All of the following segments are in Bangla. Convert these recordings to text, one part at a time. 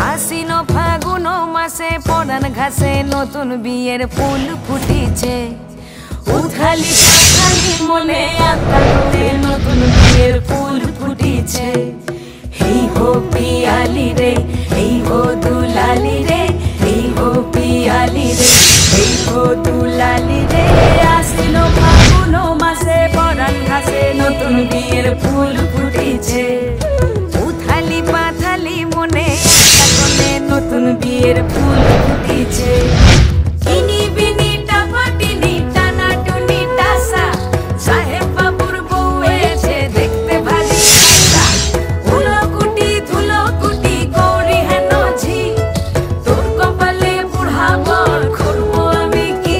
আশ্বিন ফাগুন মাসে পরান ঘাসে নতুন বিয়ের ফুল ফুটিছে। উথালি পাথালি মনে আত্মা করে নতুন বিয়ের ফুল ফুটিছে। এই হো পিয়ালি রে, এই হো দুলালি রে, এই হো পিয়ালি রে, এই হো দুলালি রে। আশ্বিন ফাগুন মাসে পরান ঘাসে নতুন বিয়ের ফুল ফুটিছে। উথালি পাথালি মনে আত্মা করে নতুন বিয়ের ফুল ফুটিছে। ইনি বিনি টাপাটিনি টানা টুনি টাসা, সাহেব বাবুর বউ এসে দেখতে ভারী খাসা। উলকুটি ধুলকুটি গৌরী হেন ঝি, তোর কপালে বুড়া বর করবো আমি কি।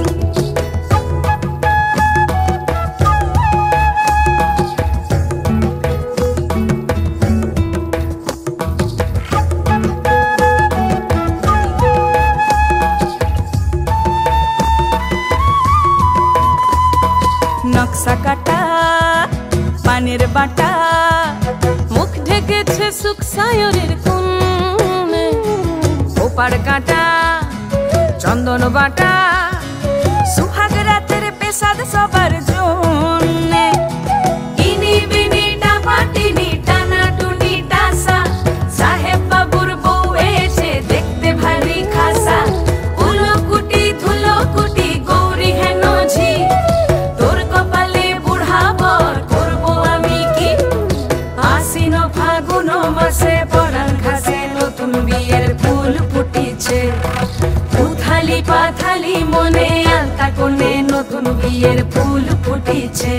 নকশা কাটা পানের বাটা, মুখ ঢেকেছে সুখ সায়রের কোণে। ওপার কাটা চন্দন বাটা, সুহাগ রাতের পেশাদ সবার জন্যে। ইনি বিনি টাপাটিনি টানা টুনি টাসা, সাহেব বাবুর বউ এসে দেখতে ভারী খাসা। উলকুটি ধুলকুটি গৌরী হেন ঝি, তোর কপালে বুড়া বর করবো আমি কি। আশ্বিন ফাগুন মাসে পরান ঘাসে নতুন বিয়ের ফুল ফুটিছে। উথালি পাথালি মনে আলতা কোণে নতুন বিয়ের ফুল ফুটিছে।